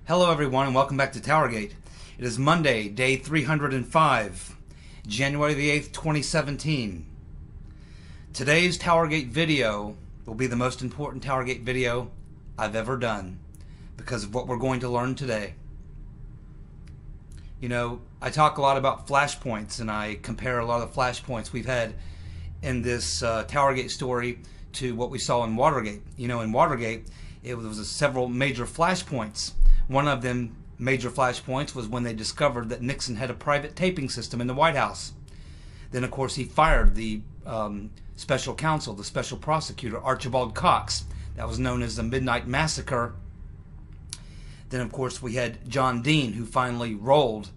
Hello everyone and welcome back to TowerGate. It is Monday, day 305, January the 8th, 2017. Today's TowerGate video will be the most important TowerGate video I've ever done because of what we're going to learn today. You know, I talk a lot about flashpoints and I compare a lot of the flashpoints we've had in this TowerGate story to what we saw in Watergate. You know, in Watergate, it was several major flashpoints. One of them major flashpoints was when they discovered that Nixon had a private taping system in the White House. Then, of course, he fired the special counsel, the special prosecutor, Archibald Cox. That was known as the Midnight Massacre. Then, of course, we had John Dean, who finally rolled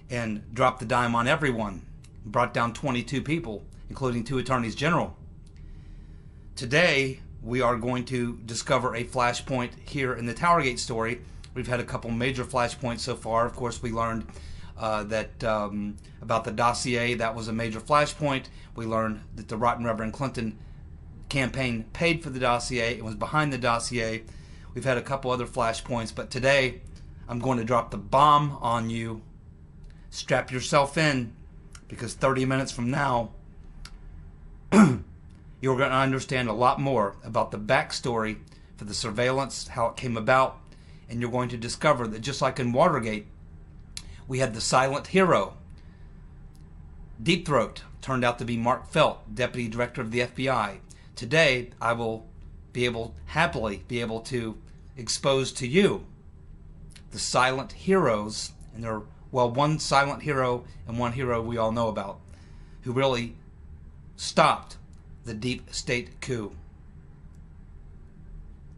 and dropped the dime on everyone, brought down 22 people, including 2 attorneys general. Today, we are going to discover a flashpoint here in the TowerGate story. We've had a couple major flashpoints so far. Of course, we learned about the dossier. That was a major flashpoint. We learned that the Rotten Reverend Clinton campaign paid for the dossier. It was behind the dossier. We've had a couple other flashpoints, but today I'm going to drop the bomb on you. Strap yourself in, because 30 minutes from now, you're going to understand a lot more about the backstory for the surveillance, how it came about, and you're going to discover that just like in Watergate, we had the silent hero. Deep Throat turned out to be Mark Felt, Deputy Director of the FBI. Today, I will happily be able to expose to you the silent heroes, and there are, well, one silent hero and one hero we all know about, who really stopped the deep state coup.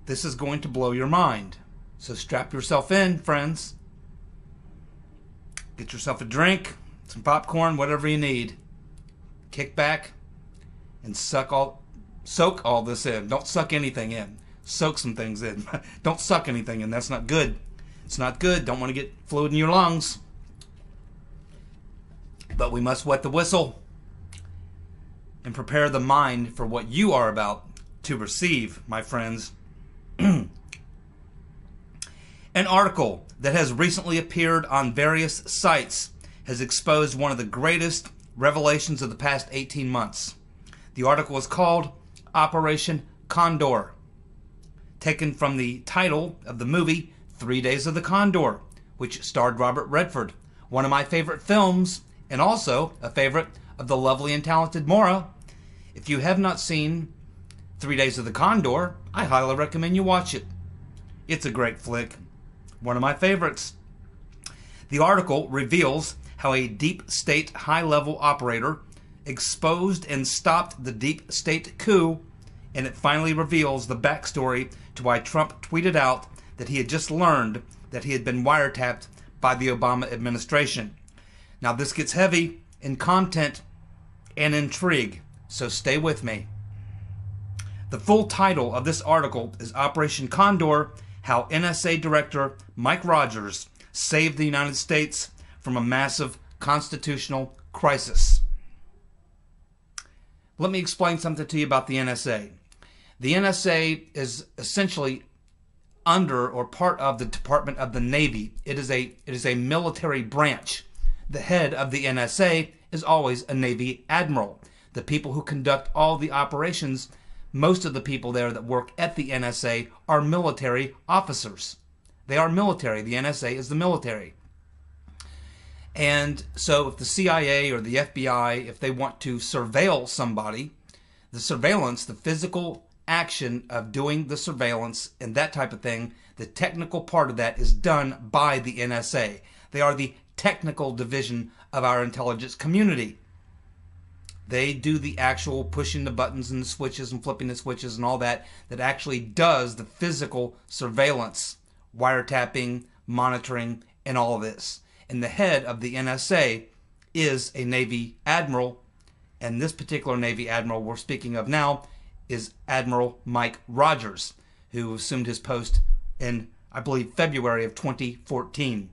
This is going to blow your mind. So strap yourself in, friends. Get yourself a drink, some popcorn, whatever you need. Kick back and soak all this in. Don't suck anything in. Soak some things in. Don't suck anything in. That's not good. It's not good. Don't want to get fluid in your lungs. But we must wet the whistle and prepare the mind for what you are about to receive, my friends. An article that has recently appeared on various sites has exposed one of the greatest revelations of the past 18 months. The article is called Operation Condor, taken from the title of the movie 3 Days of the Condor, which starred Robert Redford, one of my favorite films, and also a favorite of the lovely and talented Maura. If you have not seen 3 Days of the Condor, I highly recommend you watch it. It's a great flick. One of my favorites. The article reveals how a deep state high-level operator exposed and stopped the deep state coup, and it finally reveals the backstory to why Trump tweeted out that he had just learned that he had been wiretapped by the Obama administration. Now this gets heavy in content and intrigue, so stay with me. The full title of this article is Operation Condor: How NSA Director Mike Rogers Saved the United States from a Massive Constitutional Crisis. Let me explain something to you about the NSA. The NSA is essentially under or part of the Department of the Navy. It is a military branch. The head of the NSA is always a Navy admiral. The people who conduct all the operations, most of the people there that work at the NSA are military officers. They are military. The NSA is the military. And so if the CIA or the FBI, if they want to surveil somebody, the surveillance, the physical action of doing the surveillance and that type of thing, the technical part of that is done by the NSA. They are the technical division of our intelligence community. They do the actual pushing the buttons and the switches and flipping the switches and all that actually does the physical surveillance, wiretapping, monitoring, and all of this. And the head of the NSA is a Navy admiral, and this particular Navy admiral we're speaking of now is Admiral Mike Rogers, who assumed his post in, I believe, February of 2014.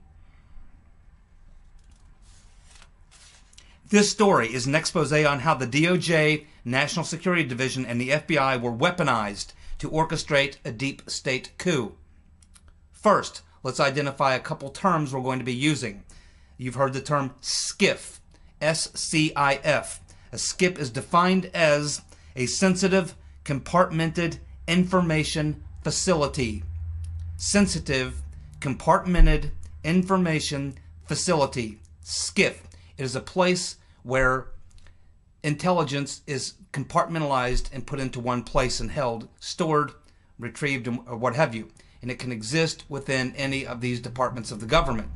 This story is an expose on how the DOJ, National Security Division, and the FBI were weaponized to orchestrate a deep state coup. First, let's identify a couple terms we're going to be using. You've heard the term SCIF, S-C-I-F. A SCIF is defined as a sensitive, compartmented information facility. Sensitive, compartmented information facility. SCIF. It is a place where intelligence is compartmentalized and put into one place and held, stored, retrieved, or what have you. And it can exist within any of these departments of the government.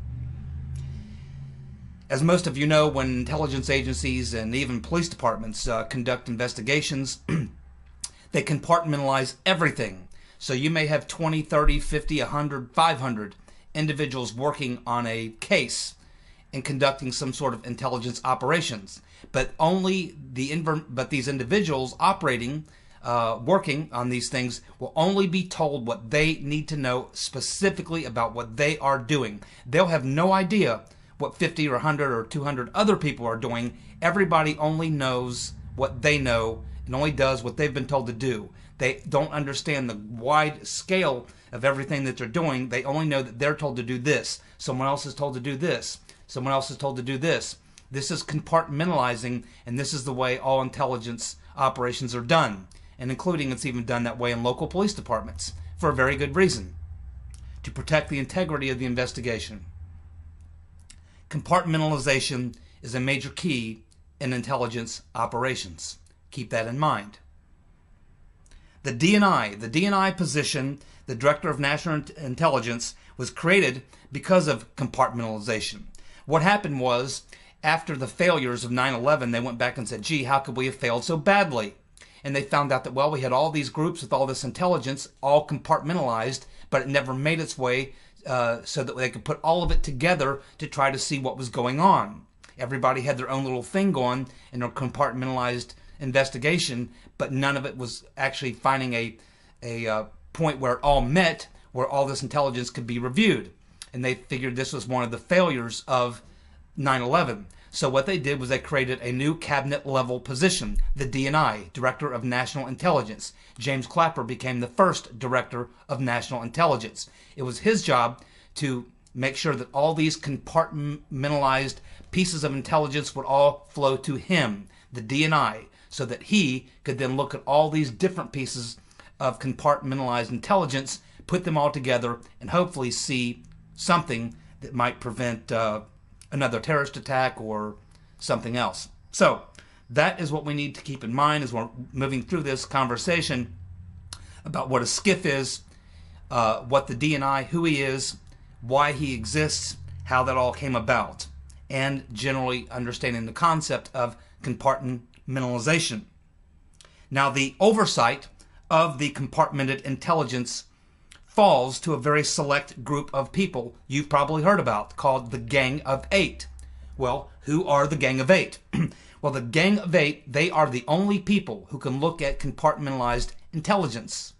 As most of you know, when intelligence agencies and even police departments conduct investigations, they compartmentalize everything. So you may have 20, 30, 50, 100, 500 individuals working on a case and conducting some sort of intelligence operations. But these individuals operating, working on these things will only be told what they need to know specifically about what they are doing. They'll have no idea what 50 or 100 or 200 other people are doing. Everybody only knows what they know and only does what they've been told to do. They don't understand the wide scale of everything that they're doing. They only know that they're told to do this. Someone else is told to do this. Someone else is told to do this. This is compartmentalizing, and this is the way all intelligence operations are done. And including, it's even done that way in local police departments for a very good reason: to protect the integrity of the investigation. Compartmentalization is a major key in intelligence operations. Keep that in mind. The D&I position, the Director of National Intelligence, was created because of compartmentalization. What happened was, after the failures of 9/11, they went back and said, gee, how could we have failed so badly? And they found out that, well, we had all these groups with all this intelligence, all compartmentalized, but it never made its way so that they could put all of it together to try to see what was going on. Everybody had their own little thing going in their compartmentalized investigation, but none of it was actually finding a point where it all met, where all this intelligence could be reviewed. And they figured this was one of the failures of 9/11. So what they did was they created a new cabinet-level position, the D&I, Director of National Intelligence. James Clapper became the first Director of National Intelligence. It was his job to make sure that all these compartmentalized pieces of intelligence would all flow to him, the D&I, so that he could then look at all these different pieces of compartmentalized intelligence, put them all together, and hopefully see something that might prevent another terrorist attack or something else. So that is what we need to keep in mind as we're moving through this conversation about what a SCIF is, what the D&I, who he is, why he exists, how that all came about, and generally understanding the concept of compartmentalization. Now, the oversight of the compartmented intelligence falls to a very select group of people you've probably heard about, called the Gang of Eight. Well, who are the Gang of Eight? Well, the Gang of Eight, they are the only people who can look at compartmentalized intelligence.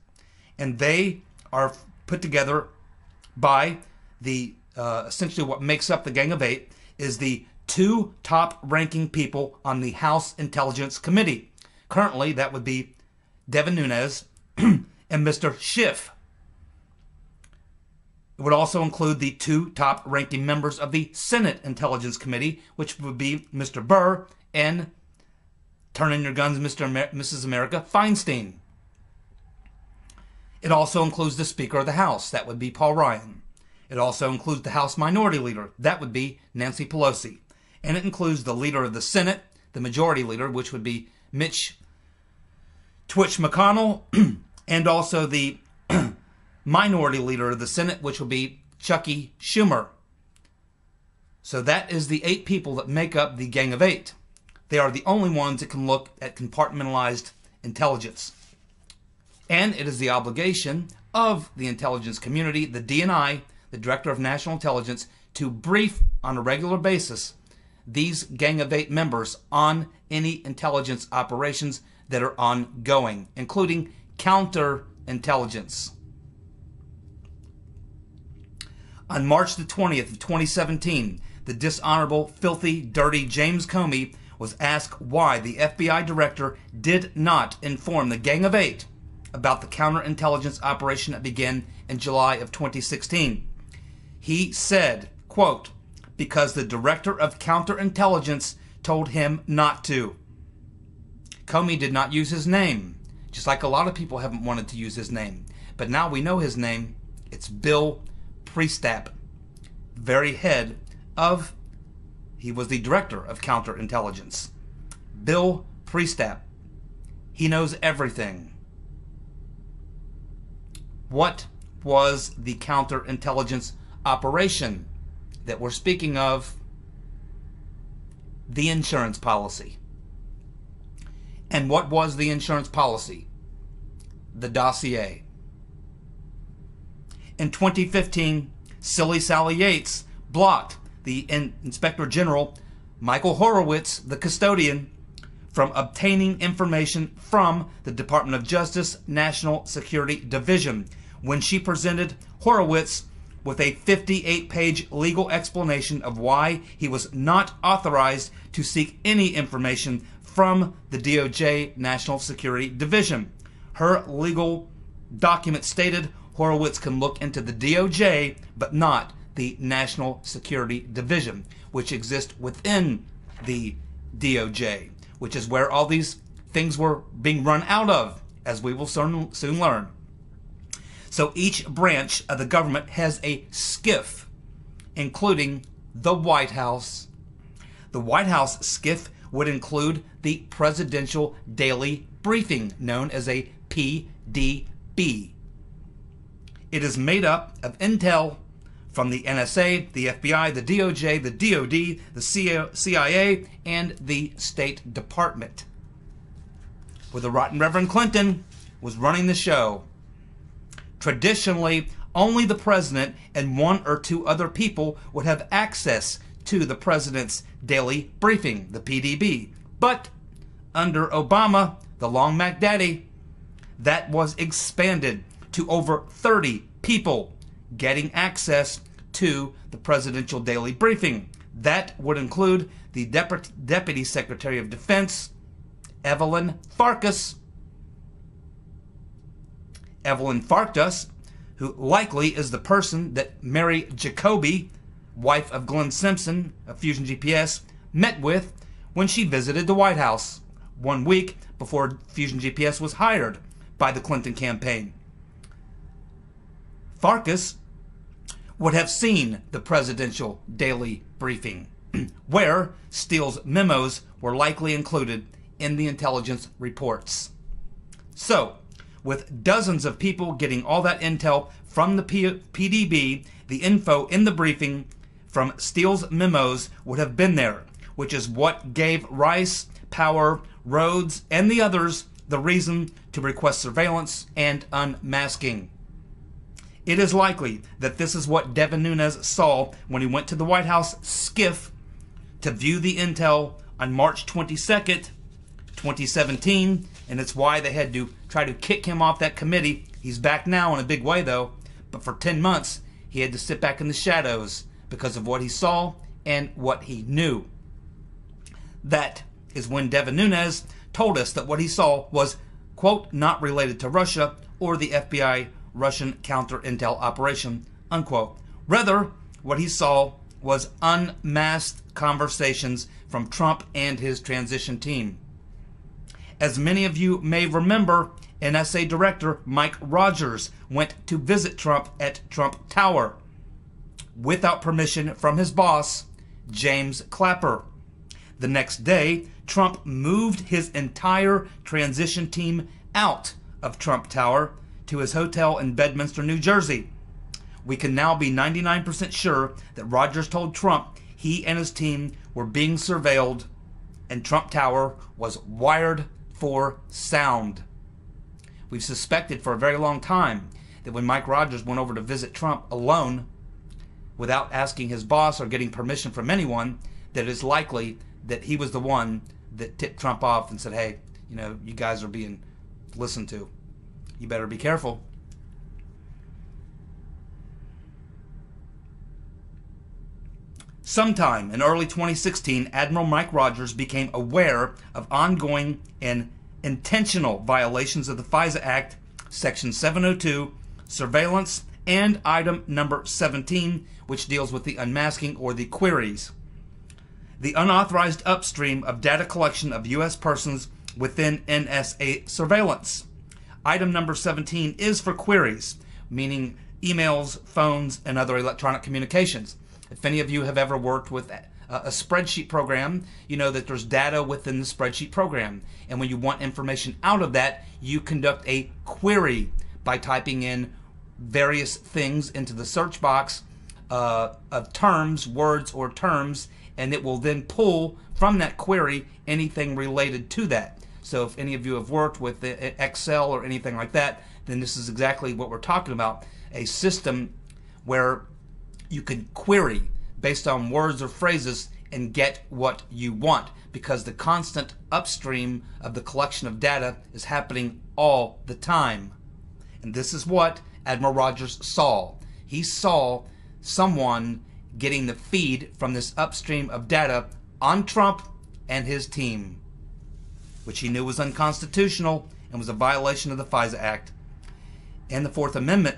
And they are put together by the, essentially what makes up the Gang of Eight is the two top-ranking people on the House Intelligence Committee. Currently, that would be Devin Nunes and Mr. Schiff. It would also include the two top-ranking members of the Senate Intelligence Committee, which would be Mr. Burr and, turn in your guns, Mrs. America Feinstein. It also includes the Speaker of the House. That would be Paul Ryan. It also includes the House Minority Leader. That would be Nancy Pelosi. And it includes the Leader of the Senate, the Majority Leader, which would be Mitch Twitch McConnell, and also the Minority Leader of the Senate, which will be Chucky Schumer. So that is the 8 people that make up the Gang of 8. They are the only ones that can look at compartmentalized intelligence. And it is the obligation of the intelligence community, the D&I, the Director of National Intelligence, to brief on a regular basis these Gang of 8 members on any intelligence operations that are ongoing, including counterintelligence. On March the 20th of 2017, the dishonorable, filthy, dirty James Comey was asked why the FBI director did not inform the Gang of 8 about the counterintelligence operation that began in July of 2016. He said, quote, because the director of counterintelligence told him not to. Comey did not use his name, just like a lot of people haven't wanted to use his name. But now we know his name. It's Bill Priestap, he was the director of counterintelligence. Bill Priestap. He knows everything. What was the counterintelligence operation that we're speaking of? The insurance policy. And what was the insurance policy? The dossier. In 2015, Silly Sally Yates blocked the Inspector General, Michael Horowitz, the custodian, from obtaining information from the Department of Justice National Security Division when she presented Horowitz with a 58-page legal explanation of why he was not authorized to seek any information from the DOJ National Security Division. Her legal document stated Horowitz can look into the DOJ, but not the National Security Division, which exists within the DOJ, which is where all these things were being run out of, as we will soon learn. So each branch of the government has a SCIF, including the White House. The White House SCIF would include the Presidential Daily Briefing, known as a PDB. It is made up of intel from the NSA, the FBI, the DOJ, the DOD, the CIA, and the State Department. Where the rotten Reverend Clinton was running the show. Traditionally, only the president and one or two other people would have access to the president's daily briefing, the PDB. But under Obama, the Long Mac Daddy, that was expanded to over 30 people getting access to the presidential daily briefing. That would include the Deputy Secretary of Defense, Evelyn Farkas. Evelyn Farkas, who likely is the person that Mary Jacoby, wife of Glenn Simpson of Fusion GPS, met with when she visited the White House 1 week before Fusion GPS was hired by the Clinton campaign. Farkas would have seen the presidential daily briefing, where Steele's memos were likely included in the intelligence reports. So, with dozens of people getting all that intel from the PDB, the info in the briefing from Steele's memos would have been there, which is what gave Rice, Power, Rhodes, and the others the reason to request surveillance and unmasking. It is likely that this is what Devin Nunes saw when he went to the White House SCIF to view the intel on March 22nd, 2017, and it's why they had to try to kick him off that committee. He's back now in a big way, though, but for 10 months, he had to sit back in the shadows because of what he saw and what he knew. That is when Devin Nunes told us that what he saw was, quote, not related to Russia or the FBI Russian counter-intel operation, unquote. Rather, what he saw was unmasked conversations from Trump and his transition team. As many of you may remember, NSA Director Mike Rogers went to visit Trump at Trump Tower without permission from his boss, James Clapper. The next day, Trump moved his entire transition team out of Trump Tower to his hotel in Bedminster, New Jersey. We can now be 99% sure that Rogers told Trump he and his team were being surveilled and Trump Tower was wired for sound. We've suspected for a very long time that when Mike Rogers went over to visit Trump alone, without asking his boss or getting permission from anyone, that it's likely that he was the one that tipped Trump off and said, hey, you guys are being listened to. You better be careful. Sometime in early 2016, Admiral Mike Rogers became aware of ongoing and intentional violations of the FISA Act, Section 702, surveillance and item number 17, which deals with the unmasking or the queries. The unauthorized upstream of data collection of U.S. persons within NSA surveillance. Item number 17 is for queries, meaning emails, phones, and other electronic communications. If any of you have ever worked with a spreadsheet program, you know that there's data within the spreadsheet program. And when you want information out of that, you conduct a query by typing in various things into the search box of terms, words or terms, and it will then pull from that query anything related to that. So if any of you have worked with Excel or anything like that, then this is exactly what we're talking about. A system where you can query based on words or phrases and get what you want, because the constant upstream of the collection of data is happening all the time. And this is what Admiral Rogers saw. He saw someone getting the feed from this upstream of data on Trump and his team, which he knew was unconstitutional and was a violation of the FISA Act and the Fourth Amendment.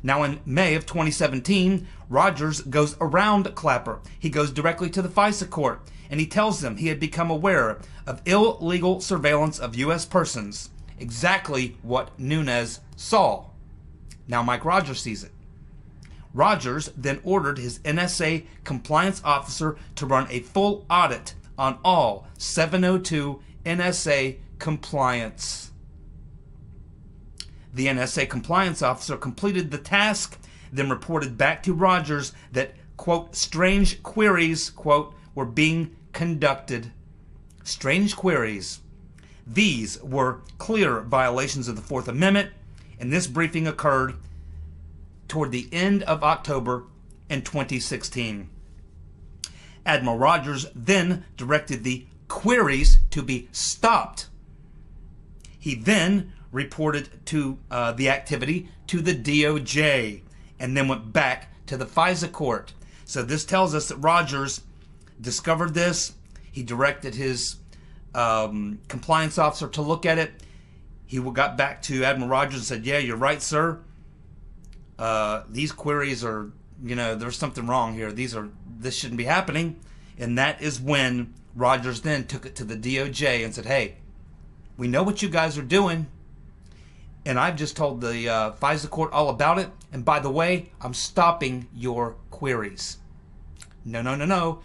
Now in May of 2017, Rogers goes around Clapper. He goes directly to the FISA court, and he tells them he had become aware of illegal surveillance of U.S. persons, exactly what Nunes saw. Now Mike Rogers sees it. Rogers then ordered his NSA compliance officer to run a full audit on all 702 NSA compliance. The NSA compliance officer completed the task, then reported back to Rogers that, quote, strange queries, quote, were being conducted. Strange queries. These were clear violations of the Fourth Amendment, and this briefing occurred toward the end of October in 2016. Admiral Rogers then directed the queries to be stopped. He then reported to the activity to the DOJ and then went back to the FISA court. So this tells us that Rogers discovered this. He directed his compliance officer to look at it. He got back to Admiral Rogers and said, yeah, you're right, sir. These queries are, there's something wrong here. This shouldn't be happening. And that is when Rogers then took it to the DOJ and said, hey, we know what you guys are doing, and I've just told the FISA court all about it, and by the way, I'm stopping your queries. No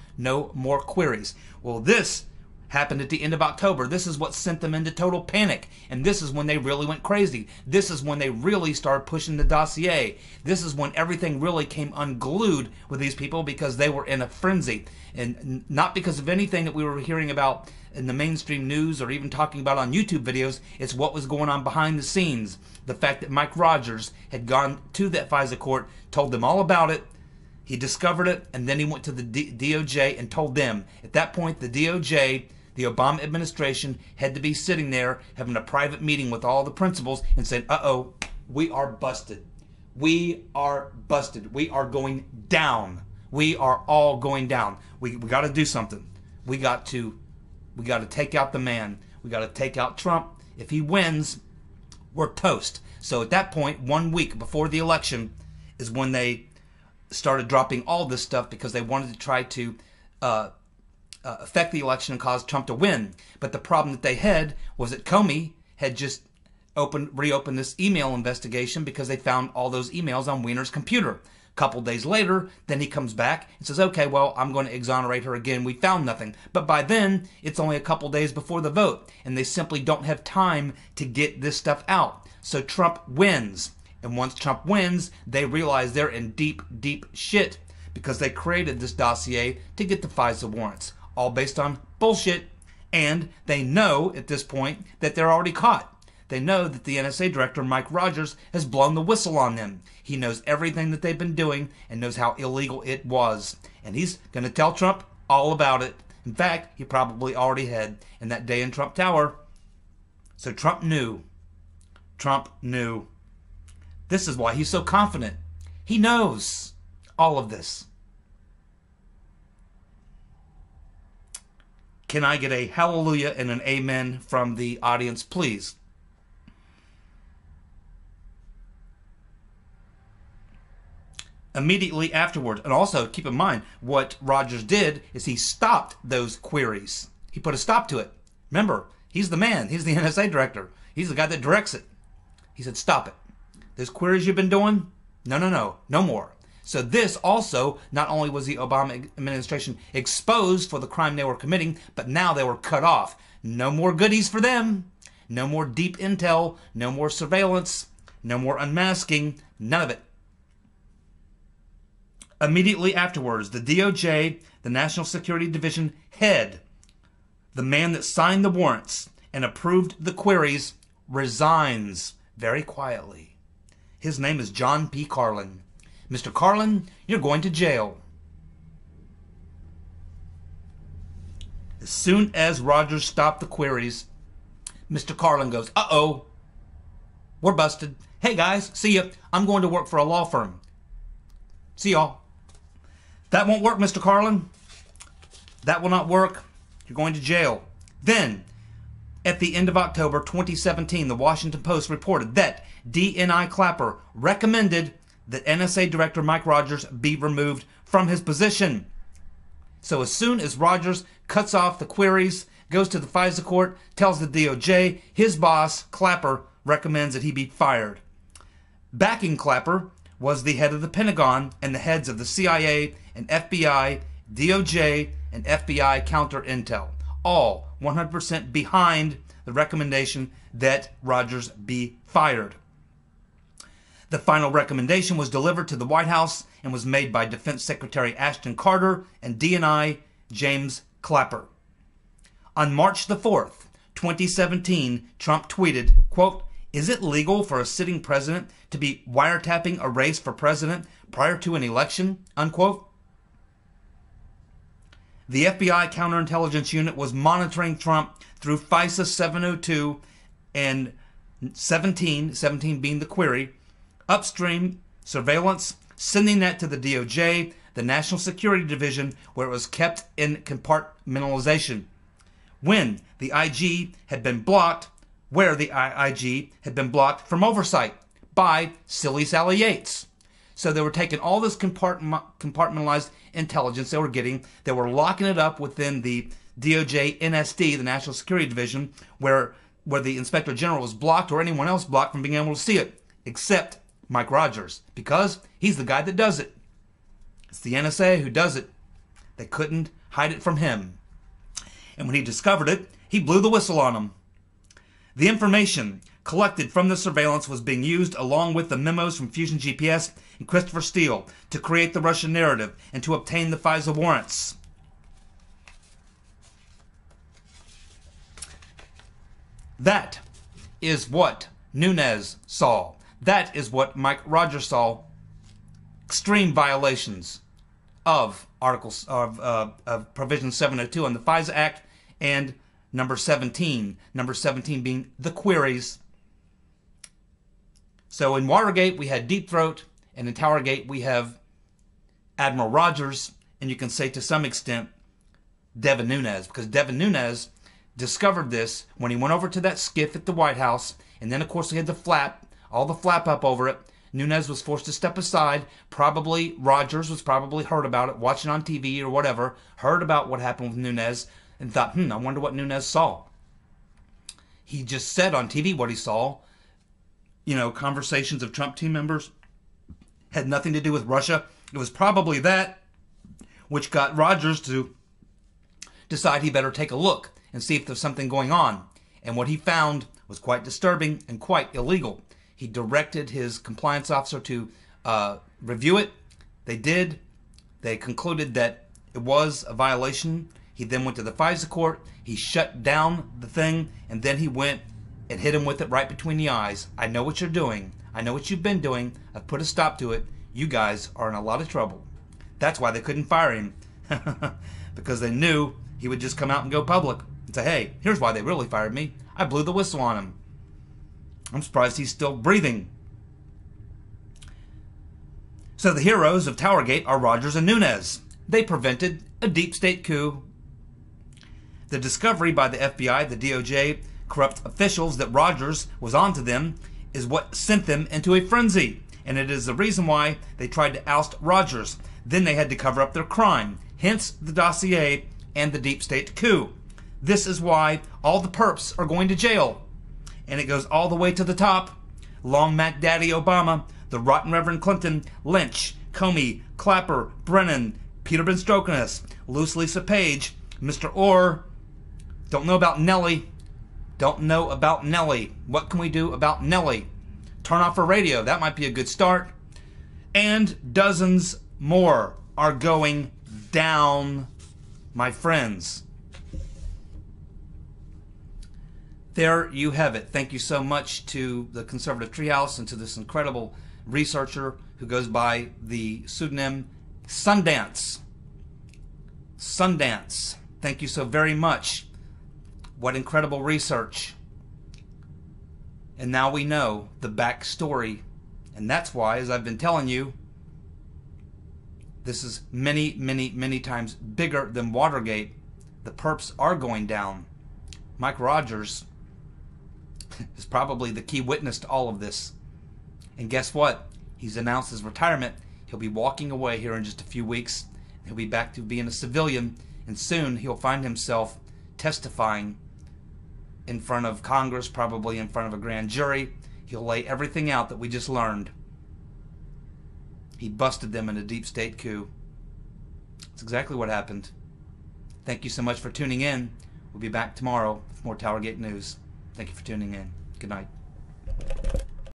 more queries. Well, this happened at the end of October. This is what sent them into total panic, and this is when they really went crazy. This is when they really started pushing the dossier. This is when everything really came unglued with these people, because they were in a frenzy, and not because of anything that we were hearing about in the mainstream news or even talking about on YouTube videos. It's what was going on behind the scenes. The fact that Mike Rogers had gone to that FISA court, told them all about it. He discovered it, and then he went to the DOJ and told them. At that point, the DOJ, the Obama administration, had to be sitting there having a private meeting with all the principals and saying, uh-oh, we are busted. We are busted. We are going down. We are all going down. We got to do something. We got to take out the man. We got to take out Trump. If he wins, we're toast. So at that point, 1 week before the election, is when they started dropping all this stuff, because they wanted to try to affect the election and cause Trump to win. But the problem that they had was that Comey had just reopened this email investigation because they found all those emails on Weiner's computer. A couple days later, then he comes back and says, okay, well, I'm going to exonerate her again. We found nothing. But by then, it's only a couple days before the vote, and they simply don't have time to get this stuff out. So Trump wins. And once Trump wins, they realize they're in deep, deep shit, because they created this dossier to get the FISA warrants, all based on bullshit. And they know at this point that they're already caught. They know that the NSA director, Mike Rogers, has blown the whistle on them. He knows everything that they've been doing and knows how illegal it was. And he's going to tell Trump all about it. In fact, he probably already had in that day in Trump Tower. So Trump knew. Trump knew. This is why he's so confident. He knows all of this. Can I get a hallelujah and an amen from the audience, please? immediately afterwards. And also, keep in mind, what Rogers did is he stopped those queries. He put a stop to it. Remember, he's the man. He's the NSA director. He's the guy that directs it. He said, stop it. Those queries you've been doing, no more. So this also, not only was the Obama administration exposed for the crime they were committing, but now they were cut off. No more goodies for them. No more deep intel. No more surveillance. No more unmasking. None of it. Immediately afterwards, the DOJ, the National Security Division head, the man that signed the warrants and approved the queries, resigns very quietly. His name is John P. Carlin. Mr. Carlin, you're going to jail. As soon as Rogers stopped the queries, Mr. Carlin goes, uh-oh, we're busted. Hey guys, see ya. I'm going to work for a law firm. See y'all. That won't work, Mr. Carlin. That will not work. You're going to jail. Then, at the end of October 2017, the Washington Post reported that DNI Clapper recommended that NSA Director Mike Rogers be removed from his position. So as soon as Rogers cuts off the queries, goes to the FISA court, tells the DOJ, his boss, Clapper, recommends that he be fired. Backing Clapper was the head of the Pentagon and the heads of the CIA and FBI, DOJ, and FBI counter intel, all 100% behind the recommendation that Rogers be fired. The final recommendation was delivered to the White House and was made by Defense Secretary Ashton Carter and DNI James Clapper. On March the 4th, 2017, Trump tweeted, quote, "Is it legal for a sitting president to be wiretapping a race for president prior to an election?" Unquote. The FBI counterintelligence unit was monitoring Trump through FISA 702 and 17 being the query, upstream surveillance, sending that to the DOJ, the National Security Division, where it was kept in compartmentalization. When the IG had been blocked, from oversight by Silly Sally Yates. So they were taking all this compartmentalized intelligence they were getting, they were locking it up within the DOJ NSD, the National Security Division, where the Inspector General was blocked or anyone else blocked from being able to see it, except Mike Rogers, because he's the guy that does it. It's the NSA who does it. They couldn't hide it from him. And when he discovered it, he blew the whistle on them. The information collected from the surveillance was being used along with the memos from Fusion GPS and Christopher Steele to create the Russian narrative and to obtain the FISA warrants. That is what Nunes saw. That is what Mike Rogers saw. Extreme violations of Articles of Provision 702 on the FISA Act and number 17 being the queries. So in Watergate we had Deep Throat, and in TowerGate we have Admiral Rogers, and you can say to some extent Devin Nunes, because Devin Nunes discovered this when he went over to that SCIF at the White House, and then of course he had the flap, all the flap up over it. Nunes was forced to step aside. Probably Rogers was probably heard about it, watching on TV or whatever, heard about what happened with Nunes, and thought, I wonder what Nunes saw. He just said on TV what he saw. You know, conversations of Trump team members had nothing to do with Russia. It was probably that which got Rogers to decide he better take a look and see if there's something going on. And what he found was quite disturbing and quite illegal. He directed his compliance officer to review it. They did. They concluded that it was a violation. He then went to the FISA court. He shut down the thing, and then he went and hit him with it right between the eyes. I know what you're doing. I know what you've been doing. I've put a stop to it. You guys are in a lot of trouble. That's why they couldn't fire him. Because they knew he would just come out and go public and say, hey, here's why they really fired me. I blew the whistle on him. I'm surprised he's still breathing. So the heroes of TowerGate are Rogers and Nunes. They prevented a deep state coup. The discovery by the FBI, the DOJ, corrupt officials that Rogers was onto them is what sent them into a frenzy. and it is the reason why they tried to oust Rogers. Then they had to cover up their crime, hence the dossier and the deep state coup. This is why all the perps are going to jail. And it goes all the way to the top. Long Mac Daddy Obama, the rotten Reverend Clinton, Lynch, Comey, Clapper, Brennan, Peter Benstrokinus, Loose Lisa Page, Mr. Orr. Don't know about Nellie. Don't know about Nellie. What can we do about Nellie? Turn off her radio. That might be a good start. And dozens more are going down, my friends. There you have it. Thank you so much to the Conservative Treehouse and to this incredible researcher who goes by the pseudonym Sundance. Sundance. Thank you so very much. What incredible research. And now we know the backstory. And that's why, as I've been telling you, this is many, many, many times bigger than Watergate. The perps are going down. Mike Rogers is probably the key witness to all of this. And guess what? He's announced his retirement. He'll be walking away here in just a few weeks. He'll be back to being a civilian, and soon he'll find himself testifying in front of Congress, probably in front of a grand jury. He'll lay everything out that we just learned. He busted them in a deep state coup. That's exactly what happened. Thank you so much for tuning in. We'll be back tomorrow with more TowerGate news. Thank you for tuning in. Good night.